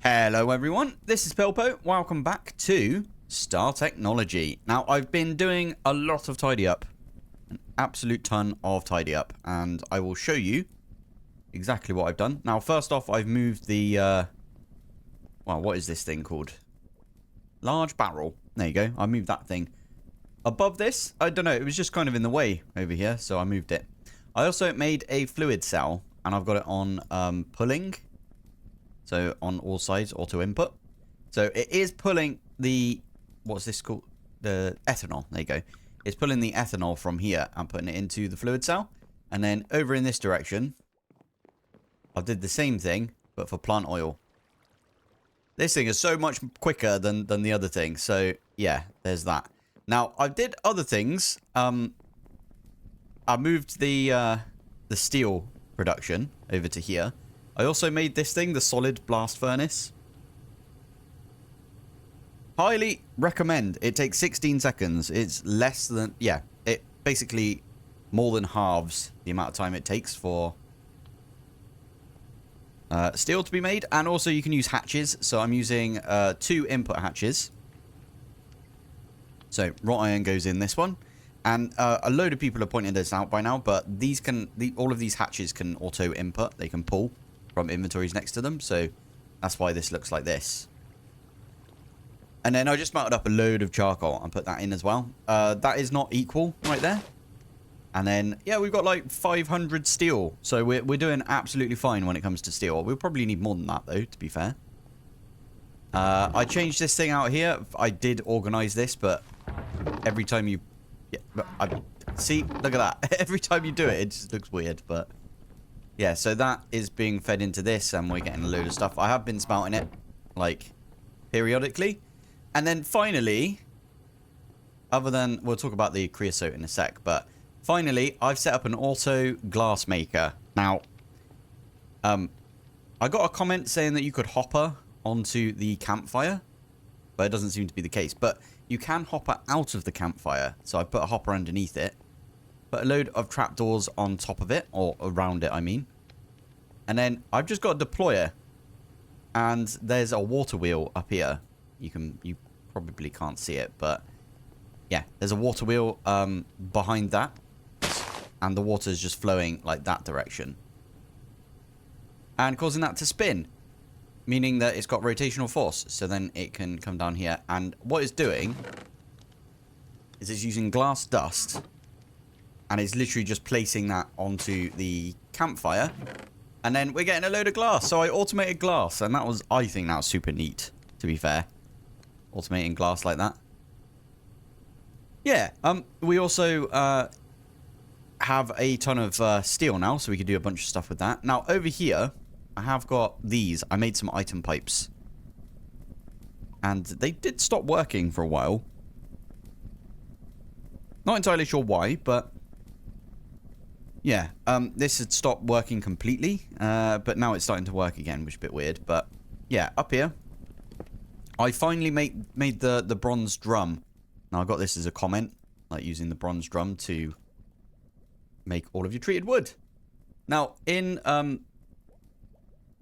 Hello everyone, this is Pilpoh. Welcome back to Star Technology. Now, I've been doing a lot of tidy up. An absolute ton of tidy up. And I will show you exactly what I've done. Now, first off, I've moved the... well, what is this thing called? Large barrel. There you go. I moved that thing. Above this, I don't know. It was just kind of in the way over here, so I moved it. I also made a fluid cell. And I've got it on pulling. So on all sides, auto input. So it is pulling the, what's this called? The ethanol. There you go. It's pulling the ethanol from here and putting it into the fluid cell. And then over in this direction, I did the same thing, but for plant oil. This thing is so much quicker than the other thing. So yeah, there's that. Now I did other things. I moved the steel production over to here. I also made this thing, the solid blast furnace. Highly recommend. It takes 16 seconds. It's less than... yeah, it basically more than halves the amount of time it takes for steel to be made. And also you can use hatches. So I'm using 2 input hatches. So wrought iron goes in this one. And a load of people have pointed this out by now, but these can... all of these hatches can auto input. They can pull from inventories next to them, so that's why this looks like this. And then I just melted up a load of charcoal and put that in as well. That is not equal right there. And then, yeah, we've got like 500 steel, so we're doing absolutely fine when it comes to steel. We'll probably need more than that, though, to be fair. I changed this thing out here. I did organize this, but every time you... yeah, see, look at that. Every time you do it, it just looks weird, but... yeah, so that is being fed into this, and we're getting a load of stuff. I have been spouting it, like, periodically. And then finally, other than... we'll talk about the creosote in a sec, but finally, I've set up an auto glass maker. Now, I got a comment saying that you could hopper onto the campfire, but it doesn't seem to be the case. But you can hopper out of the campfire, so I put a hopper underneath it. Put a load of trapdoors on top of it, or around it, I mean. And then I've just got a deployer. And there's a water wheel up here. You probably can't see it, but yeah, there's a water wheel behind that. And the water is just flowing like that direction. And causing that to spin. Meaning that it's got rotational force. So then it can come down here. And what it's doing is it's using glass dust. And it's literally just placing that onto the campfire. And then we're getting a load of glass. So I automated glass. And that was, I think that was super neat, to be fair. Automating glass like that. Yeah. We also have a ton of steel now. So we can do a bunch of stuff with that. Now, over here, I have got these. I made some item pipes. And they did stop working for a while. Not entirely sure why, but... yeah, this had stopped working completely, but now it's starting to work again, which is a bit weird. But yeah, up here, I finally made the bronze drum. Now I got this as a comment, like using the bronze drum to make all of your treated wood. Now in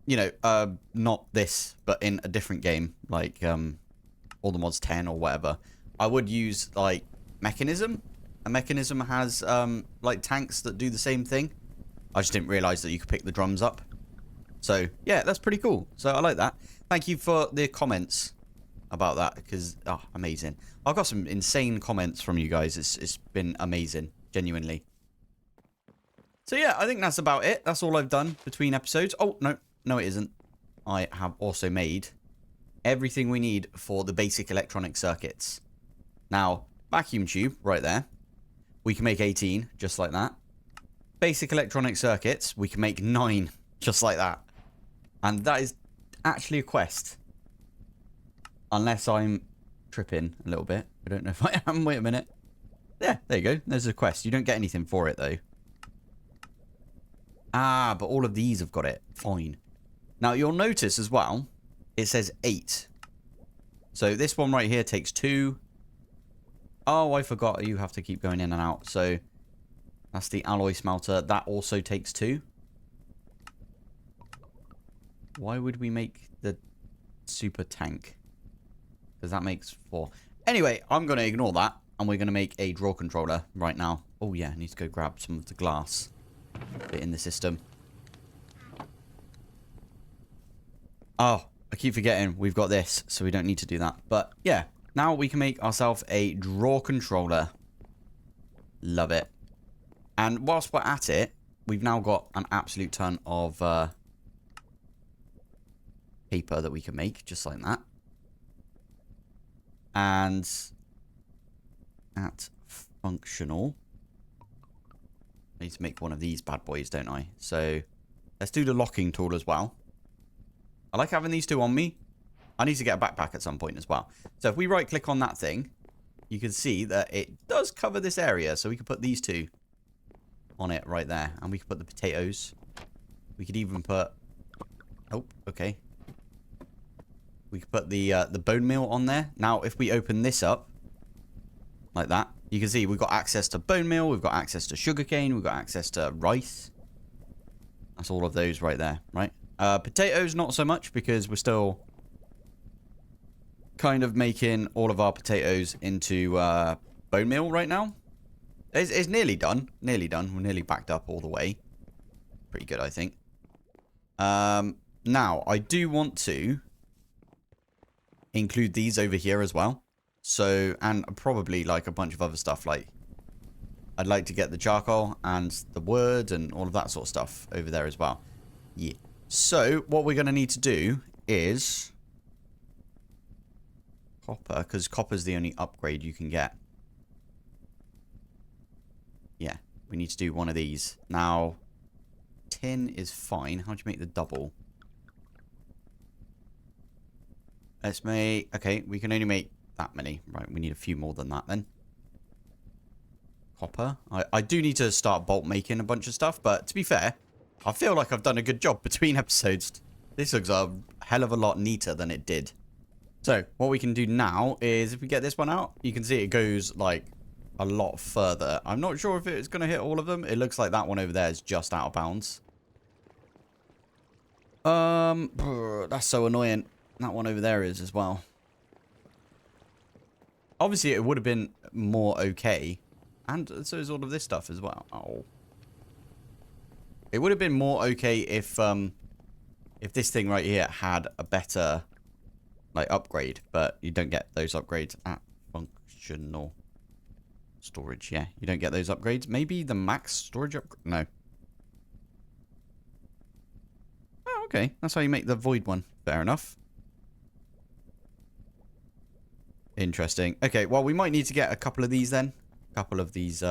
you know, not this, but in a different game, like All the Mods 10 or whatever, I would use like Mechanism. A Mechanism has, like, tanks that do the same thing. I just didn't realize that you could pick the drums up. So, yeah, that's pretty cool. So, I like that. Thank you for the comments about that, because, oh, amazing. I've got some insane comments from you guys. It's been amazing, genuinely. So, yeah, I think that's about it. That's all I've done between episodes. Oh, no. No, it isn't. I have also made everything we need for the basic electronic circuits. Now, vacuum tube, right there. We can make 18, just like that. Basic electronic circuits, we can make 9, just like that. And that is actually a quest. Unless I'm tripping a little bit. I don't know if I am. Wait a minute. Yeah, there you go. There's a quest. You don't get anything for it, though. Ah, but all of these have got it. Fine. Now, you'll notice as well, it says 8. So this one right here takes 2. Oh, I forgot you have to keep going in and out. So that's the alloy smelter. That also takes 2. Why would we make the super tank. Because that makes 4. Anyway, I'm going to ignore that. And we're going to make a draw controller right now. Oh, yeah. I need to go grab some of the glass. Put it in the system. Oh, I keep forgetting we've got this. So we don't need to do that. But, yeah. Now we can make ourselves a draw controller. Love it. And whilst we're at it, we've now got an absolute ton of paper that we can make. Just like that. And at functional, I need to make one of these bad boys, don't I? So let's do the locking tool as well. I like having these two on me. I need to get a backpack at some point as well. So if we right click on that thing, you can see that it does cover this area. So we can put these two on it right there. And we can put the potatoes. We could even put... Oh, okay. We could put the bone meal on there. Now, if we open this up, like that, you can see we've got access to bone meal, we've got access to sugarcane, we've got access to rice. That's all of those right there, right? Potatoes, not so much, because we're still kind of making all of our potatoes into bone meal right now. It's nearly done. Nearly done. We're nearly backed up all the way. Pretty good, I think. Now, I do want to include these over here as well. So, and probably like a bunch of other stuff, like I'd like to get the charcoal and the wood and all of that sort of stuff over there as well. Yeah. So, what we're going to need to do is copper, because copper's the only upgrade you can get. Yeah, we need to do one of these. Now, tin is fine. How do you make the double? Let's make... Okay, we can only make that many. Right, we need a few more than that then. Copper. I do need to start bolt making a bunch of stuff, but to be fair, I feel like I've done a good job between episodes. This looks a hell of a lot neater than it did. So, what we can do now is, if we get this one out, you can see it goes, like, a lot further. I'm not sure if it's going to hit all of them. It looks like that one over there is just out of bounds. That's so annoying. That one over there is as well. Obviously, it would have been more okay. And so is all of this stuff as well. Oh. It would have been more okay if this thing right here had a better, like, upgrade. But you don't get those upgrades at functional storage. Yeah, you don't get those upgrades. Maybe the max storage upgrade? No. Oh, okay. That's how you make the void one. Fair enough. Interesting. Okay, well, we might need to get a couple of these then. A couple of these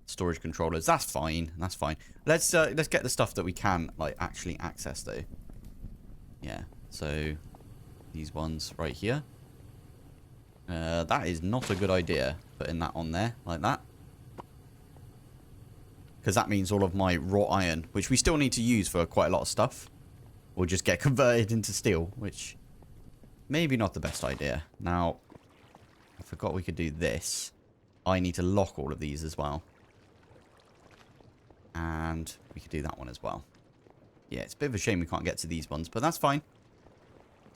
storage controllers. That's fine. That's fine. Let's get the stuff that we can, like, actually access, though. Yeah, so these ones right here. That is not a good idea, putting that on there, like that. Because that means all of my raw iron, which we still need to use for quite a lot of stuff, will just get converted into steel, which... maybe not the best idea. Now, I forgot we could do this. I need to lock all of these as well. And we could do that one as well. Yeah, it's a bit of a shame we can't get to these ones, but that's fine.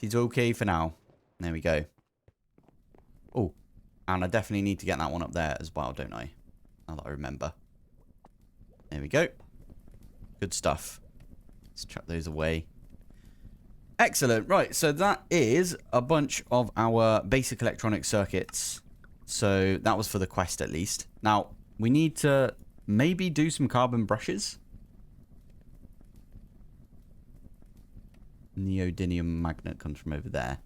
It's okay for now. There we go. Oh, and I definitely need to get that one up there as well, don't I? Now that I remember. There we go. Good stuff. Let's chuck those away. Excellent. Right, so that is a bunch of our basic electronic circuits. So that was for the quest at least. Now, we need to maybe do some carbon brushes. Neodymium magnet comes from over there.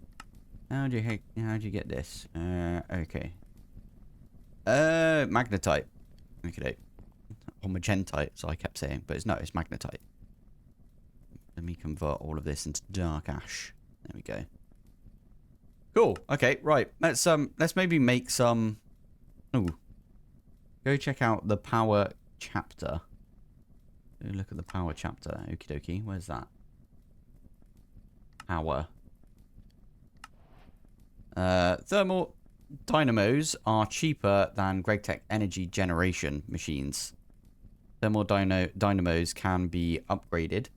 How do you get this? Okay. Magnetite. Okay. Or magentite, so I kept saying, but it's magnetite. Let me convert all of this into dark ash. There we go. Cool. Okay, right. Let's maybe make some... Ooh. Go check out the power chapter. Go look at the power chapter. Okie dokie. Where's that? Power. Thermal dynamos are cheaper than GregTech energy generation machines. Thermal dynamos can be upgraded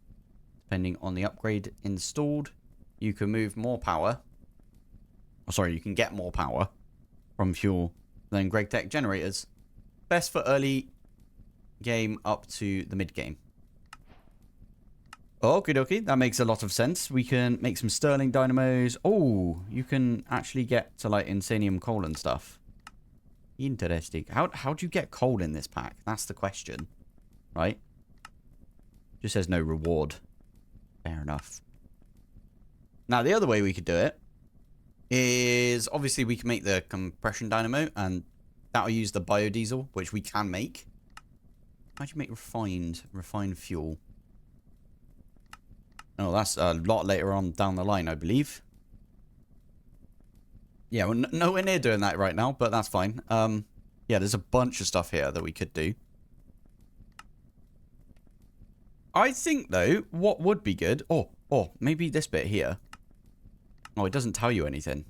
depending on the upgrade installed. you can move more power. Oh, sorry, you can get more power from fuel than GregTech generators. Best for early game up to the mid game. Okie dokie, that makes a lot of sense. We can make some Sterling dynamos. Oh, you can actually get to like insanium coal and stuff. Interesting. How do you get coal in this pack? That's the question, right? Just says no reward. Fair enough. Now, the other way we could do it is obviously we can make the compression dynamo, and that'll use the biodiesel, which we can make. How do you make refined fuel? Oh, that's a lot later on down the line, I believe. Yeah, we're nowhere near doing that right now, but that's fine. Yeah, there's a bunch of stuff here that we could do. I think, though, what would be good... Oh, maybe this bit here. Oh, it doesn't tell you anything.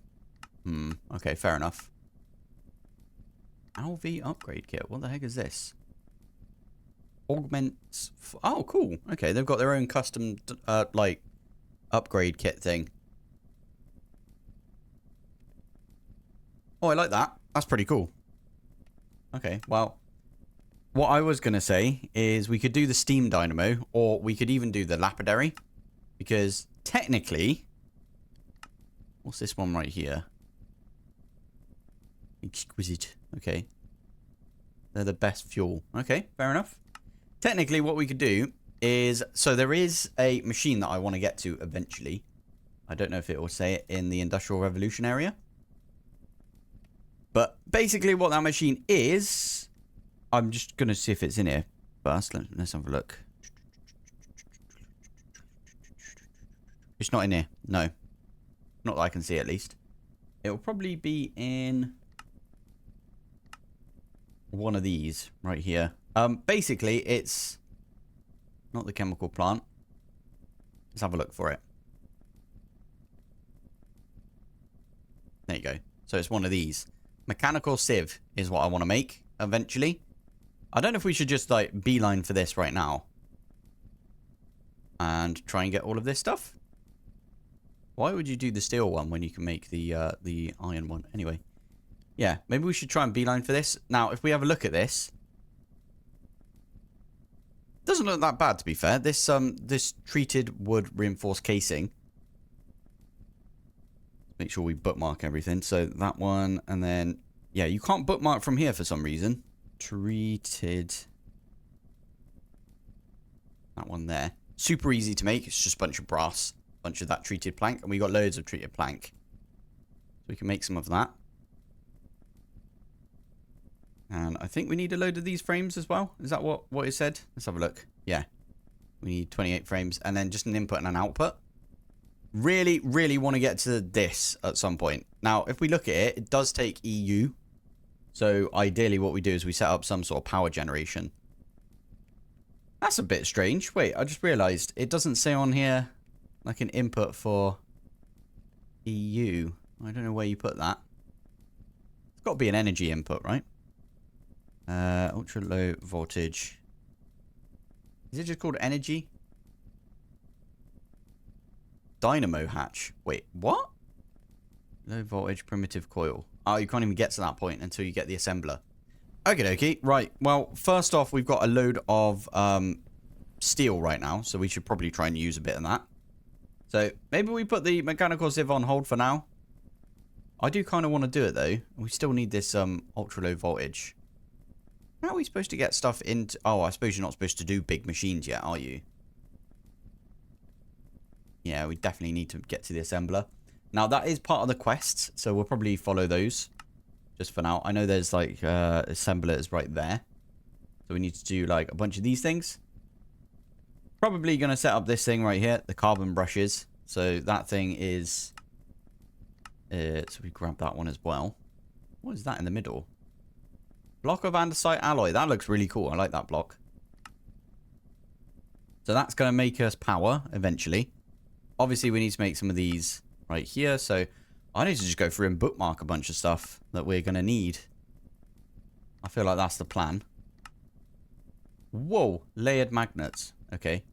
Okay, fair enough. LV upgrade kit. What the heck is this? Augments... Oh, cool. Okay, they've got their own custom, like, upgrade kit thing. Oh, I like that. That's pretty cool. Okay, well... What I was going to say is we could do the steam dynamo, or we could even do the lapidary. Because technically... What's this one right here? Exquisite. Okay. They're the best fuel. Okay, fair enough. Technically, what we could do is... So there is a machine that I want to get to eventually. I don't know if it will say it in the Industrial Revolution area. But basically what that machine is... I'm just going to see if it's in here first. Let's have a look. It's not in here. No. Not that I can see, at least. It will probably be in... one of these right here. Basically, it's not the chemical plant. Let's have a look for it. There you go. So it's one of these. Mechanical sieve is what I want to make eventually. I don't know if we should just like beeline for this right now and try and get all of this stuff. Why would you do the steel one when you can make the iron one? Anyway, yeah, maybe we should try and beeline for this. Now, if we have a look at this, doesn't look that bad, to be fair. This this treated wood reinforced casing. Make sure we bookmark everything. So that one, and then yeah, you can't bookmark from here for some reason. Treated. That one there. Super easy to make. It's just a bunch of brass, bunch of that treated plank, and we got loads of treated plank. So we can make some of that. And I think we need a load of these frames as well. Is that what it said? Let's have a look. Yeah. We need 28 frames and then just an input and an output. Really, really want to get to this at some point. Now, if we look at it, it does take EU. So ideally what we do is we set up some sort of power generation. That's a bit strange. Wait, I just realized it doesn't say on here like an input for EU. I don't know where you put that. It's got to be an energy input, right? Ultra low voltage. Is it just called energy? Dynamo hatch. Wait, what? Low voltage primitive coil. Oh, you can't even get to that point until you get the assembler. Okie dokie. Right. Well, first off, we've got a load of steel right now, so we should probably try and use a bit of that. So maybe we put the mechanical sieve on hold for now. I do kind of want to do it, though. We still need this ultra low voltage. How are we supposed to get stuff into... Oh, I suppose you're not supposed to do big machines yet, are you? Yeah, we definitely need to get to the assembler. Now, that is part of the quests, so we'll probably follow those just for now. I know there's, like, assemblers right there. So we need to do, like, a bunch of these things. Probably going to set up this thing right here, the carbon brushes. So that thing is... so we grab that one as well. What is that in the middle? Block of andesite alloy. That looks really cool. I like that block. So that's going to make us power eventually. Obviously, we need to make some of these right here. So I need to just go through and bookmark a bunch of stuff that we're going to need. I feel like that's the plan. Whoa. Layered magnets. Okay.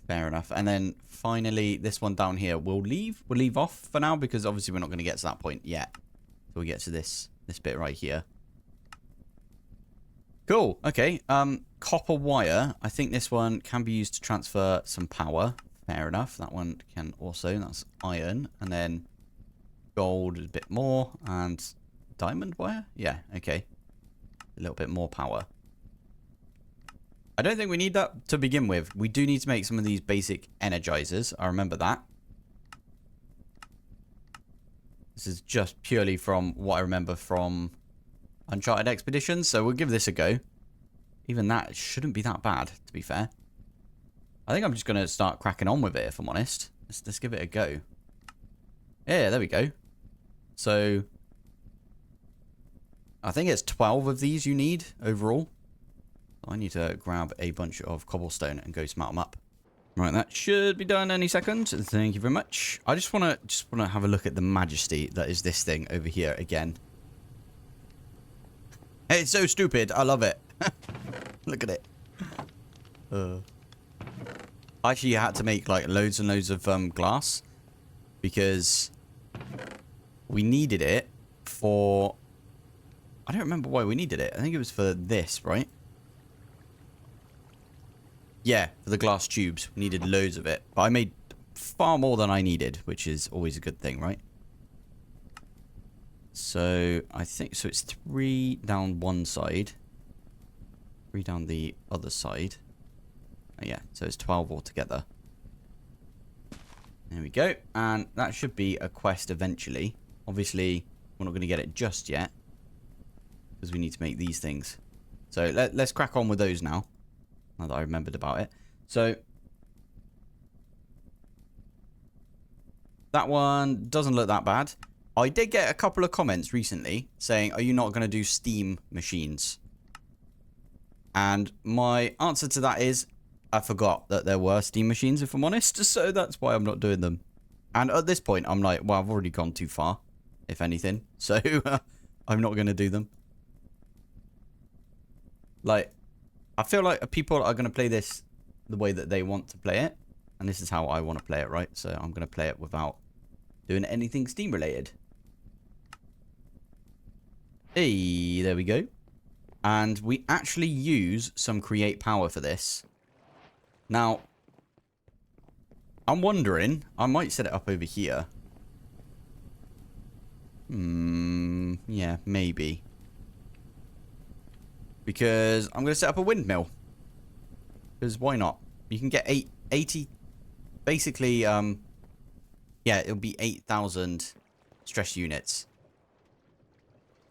Fair enough. And then finally, this one down here, we'll leave off for now because obviously we're not going to get to that point yet. So we get to this bit right here. Cool. Okay. Copper wire. I think this one can be used to transfer some power. Fair enough. That one can also. That's iron. And then gold is a bit more. And diamond wire? Yeah. Okay. A little bit more power. I don't think we need that to begin with. We do need to make some of these basic energizers. I remember that. This is just purely from what I remember from Uncharted Expeditions. So we'll give this a go. Even that shouldn't be that bad, to be fair. I think I'm just going to start cracking on with it, if I'm honest. Let's give it a go. Yeah, there we go. So I think it's 12 of these you need overall. I need to grab a bunch of cobblestone and go smelt them up. Right, that should be done any second. Thank you very much. I just want to have a look at the majesty that is this thing over here again. Hey, it's so stupid. I love it. Look at it. Actually, you had to make like loads and loads of glass because we needed it for... I don't remember why we needed it. I think it was for this, right? Yeah, for the glass tubes. We needed loads of it. But I made far more than I needed, which is always a good thing, right? So, I think... So, it's 3 down one side. 3 down the other side. Oh, yeah, so it's 12 altogether. There we go. And that should be a quest eventually. Obviously, we're not going to get it just yet. Because we need to make these things. So, let's crack on with those now. Now that I remembered about it. So, that one doesn't look that bad. I did get a couple of comments recently saying, are you not going to do steam machines? And my answer to that is, I forgot that there were steam machines, if I'm honest. So that's why I'm not doing them. And at this point, I'm like, well, I've already gone too far, if anything. So I'm not going to do them. Like, I feel like people are going to play this the way that they want to play it. And this is how I want to play it, right? So I'm going to play it without doing anything steam related. Hey, there we go. And we actually use some create power for this. Now, I'm wondering, I might set it up over here. Yeah, maybe. Because I'm going to set up a windmill. Because why not? You can get 80... Basically, yeah, it'll be 8,000 stress units.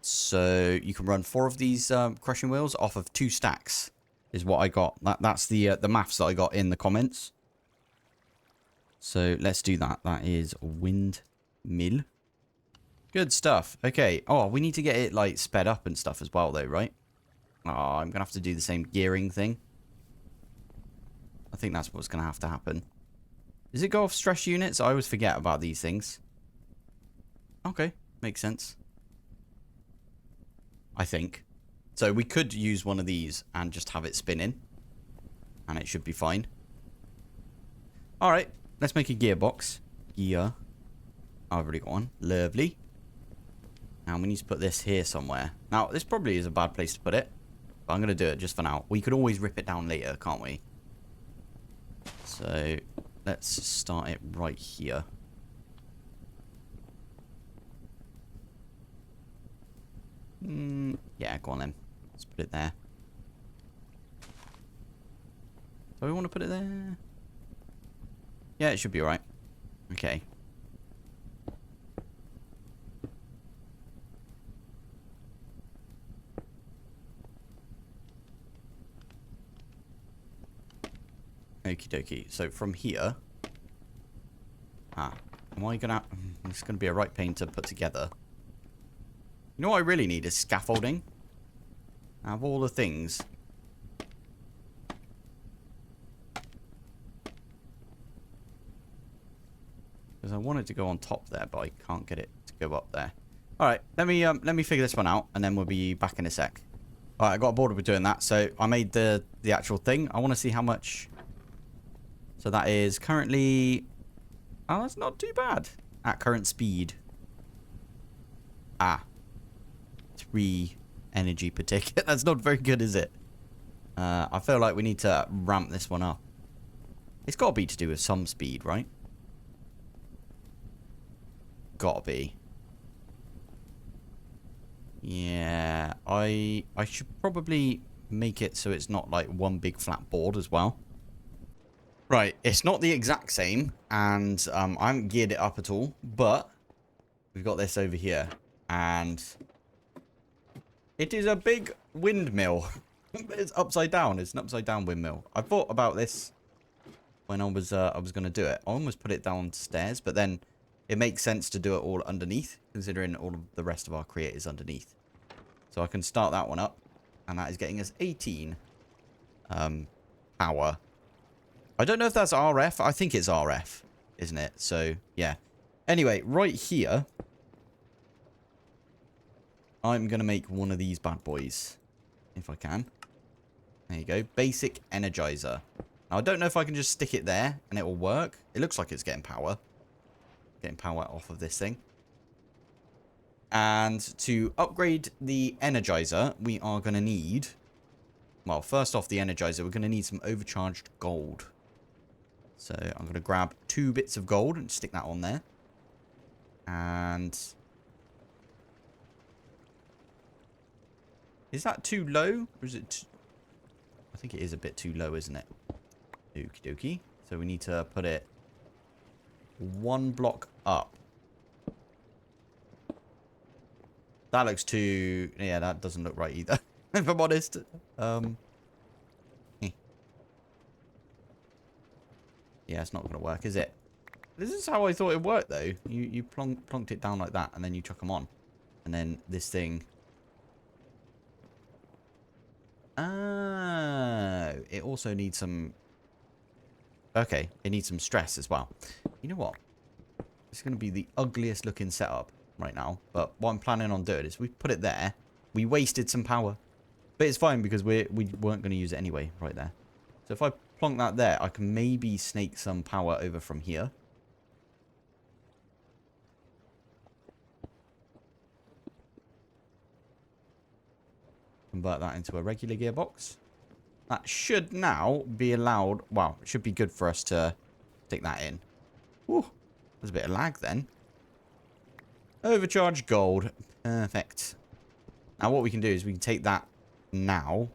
So you can run 4 of these crushing wheels off of 2 stacks. Is what I got. That's the maths that I got in the comments. So let's do that. That is windmill. Good stuff. Okay. Oh, we need to get it like sped up and stuff as well, though, right? Oh, I'm gonna have to do the same gearing thing. I think that's what's gonna have to happen. Does it go off stress units? I always forget about these things. Okay, makes sense. I think. So we could use one of these and just have it spinning. And it should be fine. Alright, let's make a gearbox. Gear. I've already got one. Lovely. Now we need to put this here somewhere. Now, this probably is a bad place to put it. But I'm going to do it just for now. We could always rip it down later, can't we? So, let's start it right here. Yeah, go on then. Let's put it there. Do we want to put it there? Yeah, it should be alright. Okay. Okie dokie. So from here... am I gonna... It's gonna be a right pain to put together. You know what I really need is scaffolding. Out of all the things... Because I wanted to go on top there, but I can't get it to go up there. Alright, let me figure this one out, and then we'll be back in a sec. Alright, I got bored with doing that, so I made the actual thing. I want to see how much... So So that is currently... Oh, that's not too bad. At current speed. Ah. 3 energy per ticket. That's not very good, is it? I feel like we need to ramp this one up. It's got to be to do with some speed, right? Gotta be. Yeah, I should probably make it so it's not like one big flat board as well. Right, it's not the exact same, and I haven't geared it up at all, but we've got this over here, and it is a big windmill. It's upside down. It's an upside down windmill. I thought about this when I was going to do it. I almost put it downstairs, but then it makes sense to do it all underneath, considering all of the rest of our create is underneath. So I can start that one up, and that is getting us 18 power. I don't know if that's RF. I think it's RF, isn't it? So, yeah. Anyway, right here, I'm going to make one of these bad boys, if I can. There you go. Basic energizer. Now, I don't know if I can just stick it there, and it will work. It looks like it's getting power. Getting power off of this thing. And to upgrade the energizer, we are going to need... Well, first off the energizer, we're going to need some overcharged gold. So I'm going to grab 2 bits of gold and stick that on there. And... Is that too low? Or is it... I think it is a bit too low, isn't it? Okie dokie. So we need to put it 1 block up. That looks too... Yeah, that doesn't look right either. If I'm honest. Yeah, it's not going to work, is it? This is how I thought it worked, though. You plonked it down like that, and then you chuck them on. And then this thing... Oh, it also needs some... Okay, it needs some stress as well. You know what? It's going to be the ugliest looking setup right now. But what I'm planning on doing is we put it there. We wasted some power. But it's fine because we weren't going to use it anyway right there. So if I plonk that there, I can maybe snake some power over from here. Convert that into a regular gearbox. That should now be allowed... Well, it should be good for us to stick that in. Ooh, there's a bit of lag then. Overcharged gold. Perfect. Now what we can do is we can take that now.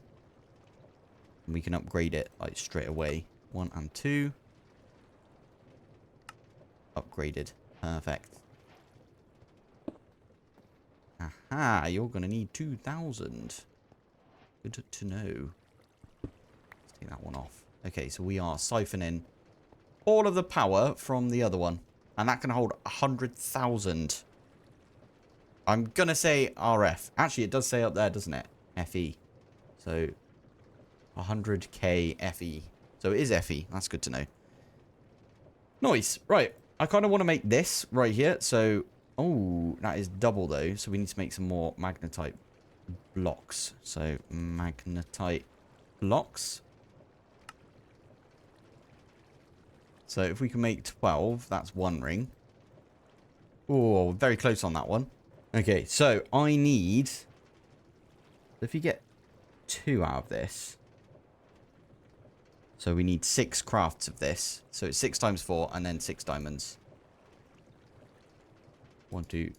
And we can upgrade it like straight away. 1 and 2. Upgraded. Perfect. Aha, you're going to need 2,000. Good to know. Let's take that one off. Okay, so we are siphoning all of the power from the other one. And that can hold 100,000. I'm going to say RF. Actually, it does say up there, doesn't it? FE. So, 100k FE. So, it is FE. That's good to know. Nice. Right. I kind of want to make this right here. So, oh, that is double, though. So, we need to make some more magnetite blocks. So, magnetite blocks. So, if we can make 12, that's 1 ring. Oh, very close on that one. Okay, so I need... If you get 2 out of this... So we need 6 crafts of this. So it's 6 times 4 and then 6 diamonds. 1, 2,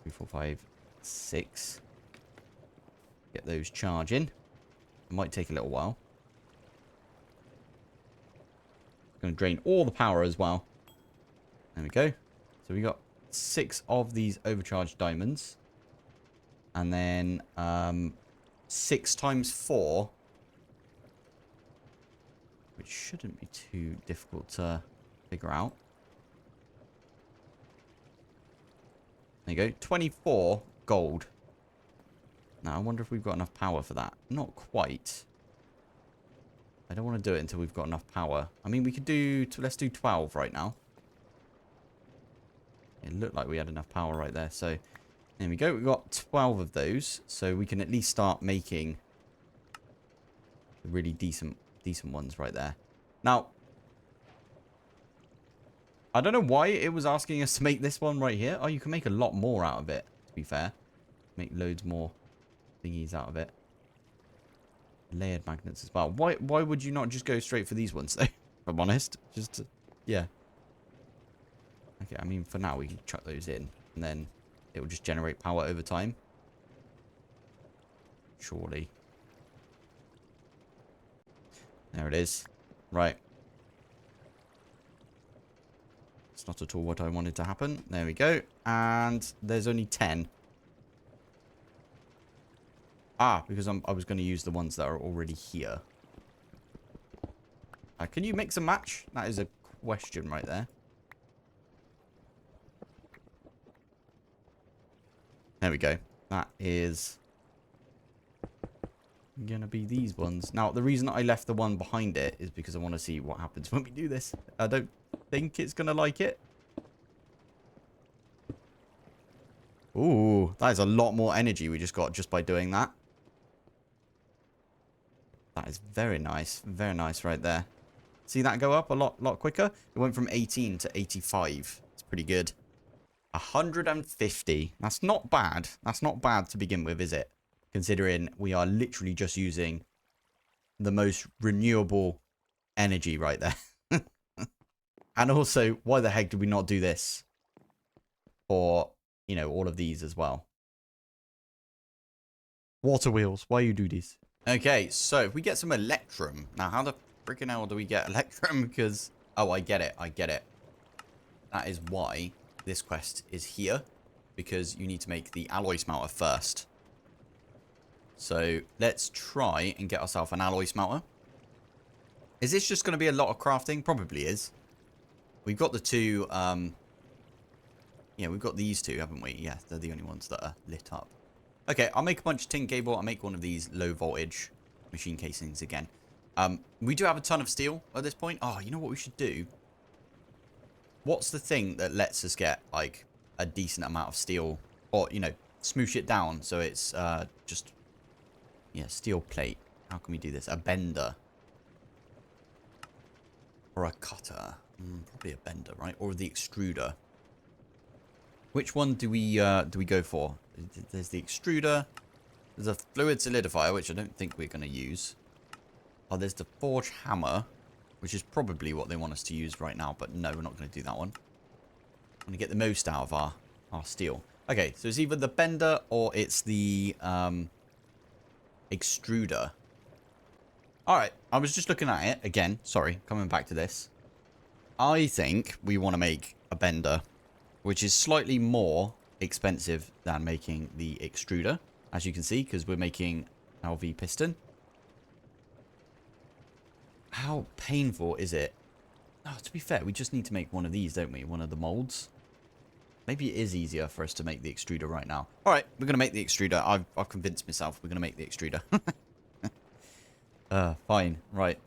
3, 4, 5, 6. Get those charging. It might take a little while. Going to drain all the power as well. There we go. So we got 6 of these overcharged diamonds. And then 6 times 4. Which shouldn't be too difficult to figure out. There you go. 24 gold. Now, I wonder if we've got enough power for that. Not quite. I don't want to do it until we've got enough power. I mean, we could do... Let's do 12 right now. It looked like we had enough power right there. So, there we go. We've got 12 of those. So, we can at least start making really decent ones right there. Now, I don't know why it was asking us to make this one right here. Oh, you can make a lot more out of it, to be fair. Make loads more thingies out of it. Layered magnets as well. Why would you not just go straight for these ones, though? If I'm honest. Just, yeah. Okay, I mean, for now, we can chuck those in. And then it will just generate power over time. Surely. There it is. Right. It's not at all what I wanted to happen. There we go. And there's only 10. Ah, because I was going to use the ones that are already here. Can you mix and match? That is a question right there. There we go. That is going to be these ones. Now, the reason I left the one behind it is because I want to see what happens when we do this. I don't think it's going to like it. Ooh, that is a lot more energy we just got just by doing that. That is very nice. Very nice right there. See that go up a lot quicker? It went from 18 to 85. It's pretty good. 150. That's not bad. That's not bad to begin with, is it? Considering we are literally just using the most renewable energy right there. And also, why the heck did we not do this for, you know, all of these as well? Water wheels. Why you do this? Okay, so if we get some electrum. Now, how the freaking hell do we get electrum? Because, oh, I get it. I get it. That is why this quest is here. Because you need to make the alloy smelter first. So, let's try and get ourselves an alloy smelter. Is this just going to be a lot of crafting? Probably is. We've got the two, yeah, we've got these two, haven't we? Yeah, they're the only ones that are lit up. Okay, I'll make a bunch of tin cable. I'll make one of these low voltage machine casings again. We do have a ton of steel at this point. Oh, you know what we should do? What's the thing that lets us get, like, a decent amount of steel? Or, you know, smoosh it down so it's just, yeah, steel plate. How can we do this? A bender. Or a cutter. Probably a bender, right? Or the extruder. Which one do we go for? There's the extruder. There's a fluid solidifier, which I don't think we're going to use. Oh, there's the forge hammer, which is probably what they want us to use right now. But no, we're not going to do that one. I'm going to get the most out of our steel. Okay, so it's either the bender or it's the extruder. Alright, I was just looking at it again. Sorry, coming back to this. I think we want to make a bender, which is slightly more expensive than making the extruder, as you can see, because we're making LV piston. How painful is it? Oh, to be fair, we just need to make one of these, don't we? One of the molds. Maybe it is easier for us to make the extruder right now. All right, we're going to make the extruder. I've convinced myself we're going to make the extruder. Fine. Right.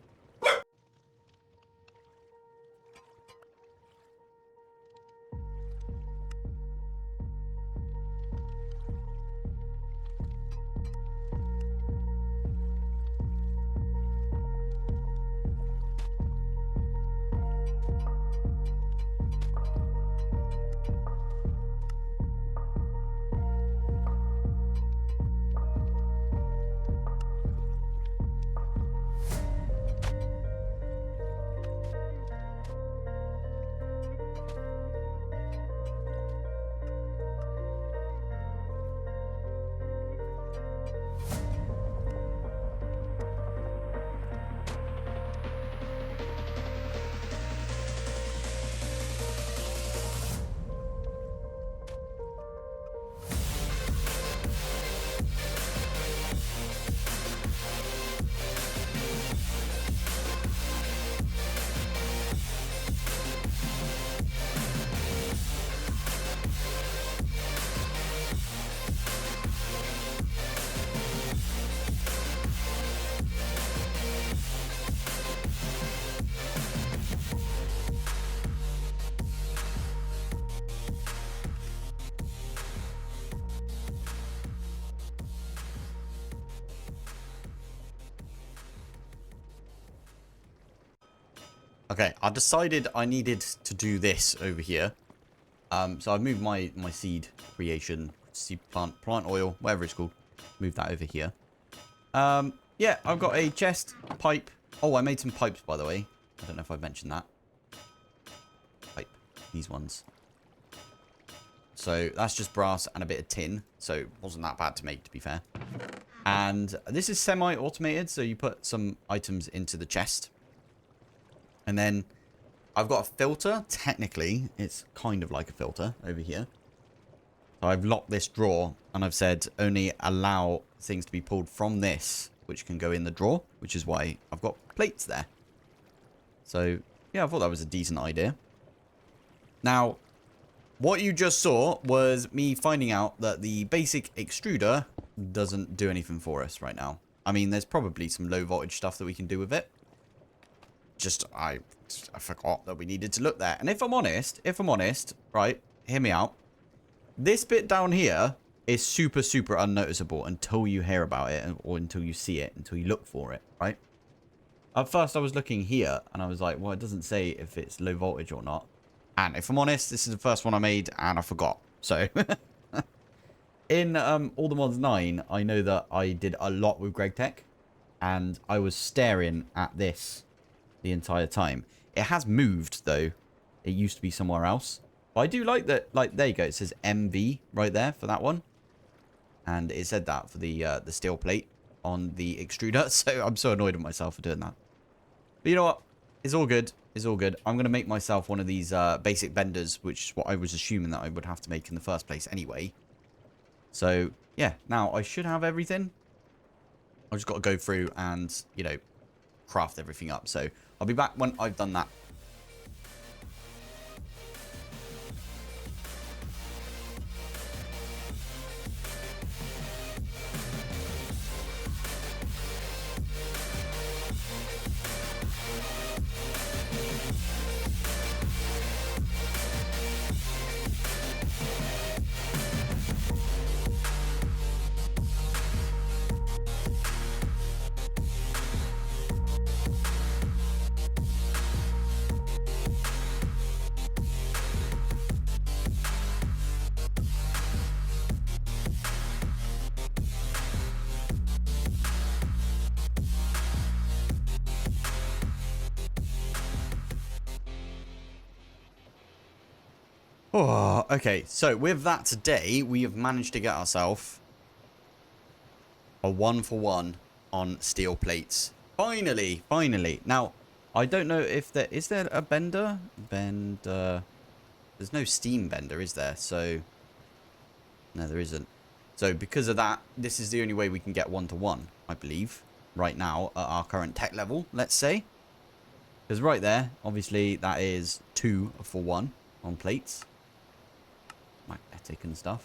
Okay, I decided I needed to do this over here. So I've moved my seed creation, seed plant oil, whatever it's called. Move that over here. Yeah, I've got a chest, pipe. Oh, I made some pipes, by the way. I don't know if I've mentioned that. Pipe. These ones. So that's just brass and a bit of tin. So it wasn't that bad to make, to be fair. And this is semi-automated. So you put some items into the chest. And then I've got a filter. Technically, it's kind of like a filter over here. So I've locked this drawer. And I've said only allow things to be pulled from this, which can go in the drawer. Which is why I've got plates there. So, yeah, I thought that was a decent idea. Now, what you just saw was me finding out that the basic extruder doesn't do anything for us right now. I mean, there's probably some low voltage stuff that we can do with it. Just, I forgot that we needed to look there. And if I'm honest, right, hear me out. This bit down here is super, super unnoticeable until you hear about it or until you see it, until you look for it, right? At first, I was looking here and I was like, well, it doesn't say if it's low voltage or not. And if I'm honest, this is the first one I made and I forgot. So, in All the Mods 9, I know that I did a lot with GregTech. And I was staring at this the entire time. It has moved, though. It used to be somewhere else. But I do like that, like, there you go. It says MV right there for that one. And it said that for the steel plate on the extruder. So, I'm so annoyed at myself for doing that. But you know what? It's all good. It's all good. I'm going to make myself one of these basic benders, which is what I was assuming that I would have to make in the first place anyway. So, yeah. Now, I should have everything. I've just got to go through and, you know, craft everything up. So, I'll be back when I've done that. Oh, okay. So, with that today, we have managed to get ourselves a 1-for-1 on steel plates. Finally, finally. Now, I don't know if there... Is there a bender? Bender... There's no steam bender, is there? So... No, there isn't. So, because of that, this is the only way we can get 1-to-1, I believe. Right now, at our current tech level, let's say. Because right there, obviously, that is 2-for-1 on plates. Magnetic and stuff.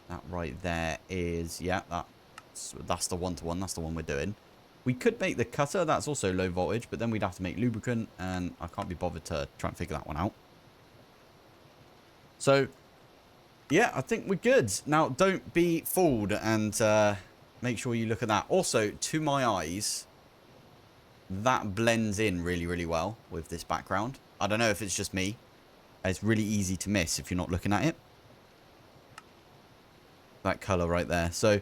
That right there is, yeah, that's the 1-to-1. That's the one we're doing. We could make the cutter. That's also low voltage, but then we'd have to make lubricant, and I can't be bothered to try and figure that one out. So, yeah, I think we're good. Now, don't be fooled, and make sure you look at that. Also, to my eyes, that blends in really, really well with this background. I don't know if it's just me. It's really easy to miss if you're not looking at it. That colour right there. So,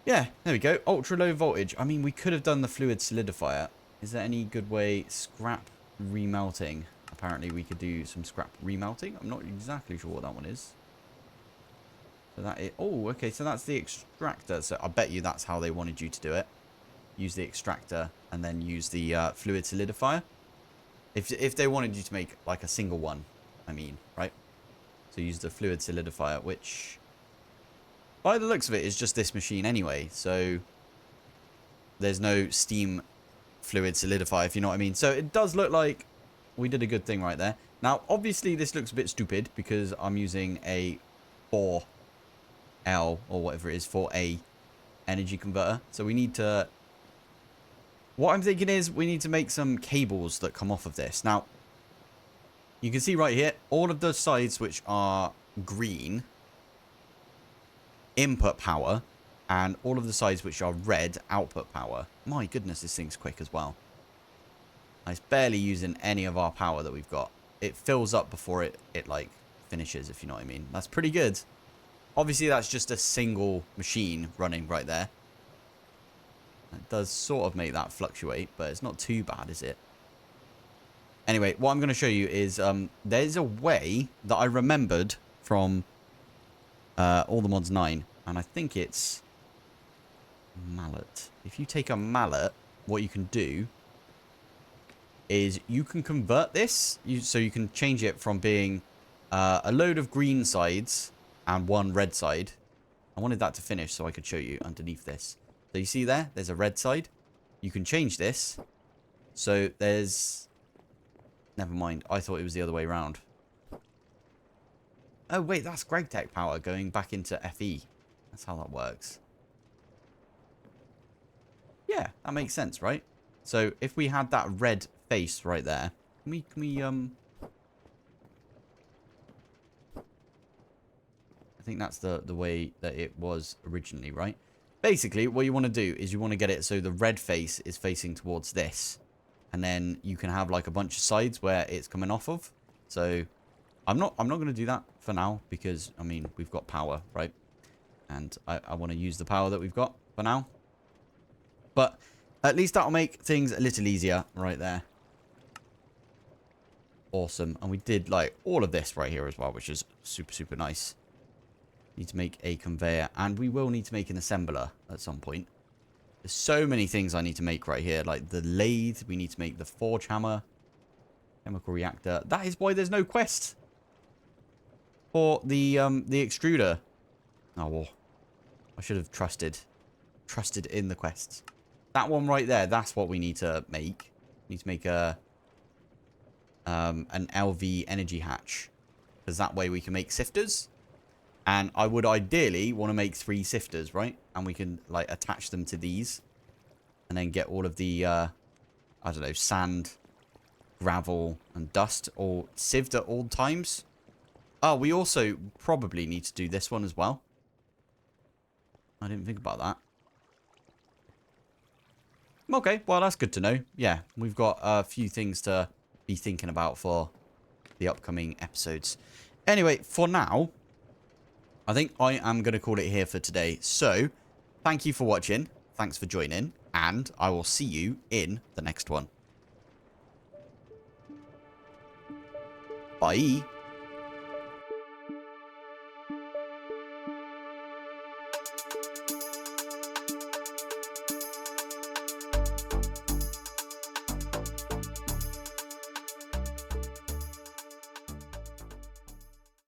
yeah, there we go. Ultra low voltage. I mean, we could have done the fluid solidifier. Is there any good way? Scrap remelting. Apparently, we could do some scrap remelting. I'm not exactly sure what that one is. So that is... Oh, okay. So that's the extractor. So I bet you that's how they wanted you to do it. Use the extractor and then use the fluid solidifier. If they wanted you to make like a single one. I mean, right? So use the fluid solidifier, which by the looks of it is just this machine anyway. So there's no steam fluid solidifier, if you know what I mean. So it does look like we did a good thing right there. Now, obviously, this looks a bit stupid because I'm using a 4L or whatever it is, 4A energy converter. So we need to... What I'm thinking is we need to make some cables that come off of this. Now, you can see right here, all of the sides which are green, input power, and all of the sides which are red, output power. My goodness, this thing's quick as well. And it's barely using any of our power that we've got. It fills up before it like finishes, if you know what I mean. That's pretty good. Obviously, that's just a single machine running right there. It does sort of make that fluctuate, but it's not too bad, is it? Anyway, what I'm going to show you is there's a way that I remembered from All the Mods 9, and I think it's mallet. If you take a mallet, what you can do is you can convert this, so you can change it from being a load of green sides and one red side. I wanted that to finish so I could show you underneath this. So you see there's a red side. You can change this. So there's... Never mind. I thought it was the other way around. Oh, wait. That's GregTech power going back into FE. That's how that works. Yeah, that makes sense, right? So if we had that red face right there, can we I think that's the way that it was originally, right? Basically, what you want to do is you want to get it so the red face is facing towards this. And then you can have like a bunch of sides where it's coming off of. So I'm not going to do that for now because, I mean, we've got power, right? And I want to use the power that we've got for now. But at least that'll make things a little easier right there. Awesome. And we did like all of this right here as well, which is super, super nice. Need to make a conveyor, and we will need to make an assembler at some point. There's so many things I need to make right here, like the lathe. We need to make the forge hammer, chemical reactor. That is why there's no quest for the extruder. Oh, well, I should have trusted in the quests. That one right there, that's what we need to make. We need to make a an LV energy hatch, because that way we can make sifters. And I would ideally want to make 3 sifters, right? And we can, like, attach them to these. And then get all of the, I don't know, sand, gravel, and dust all sieved at all times. Oh, we also probably need to do this one as well. I didn't think about that. Okay, well, that's good to know. Yeah, we've got a few things to be thinking about for the upcoming episodes. Anyway, for now, I think I am going to call it here for today. So, thank you for watching. Thanks for joining. And I will see you in the next one. Bye.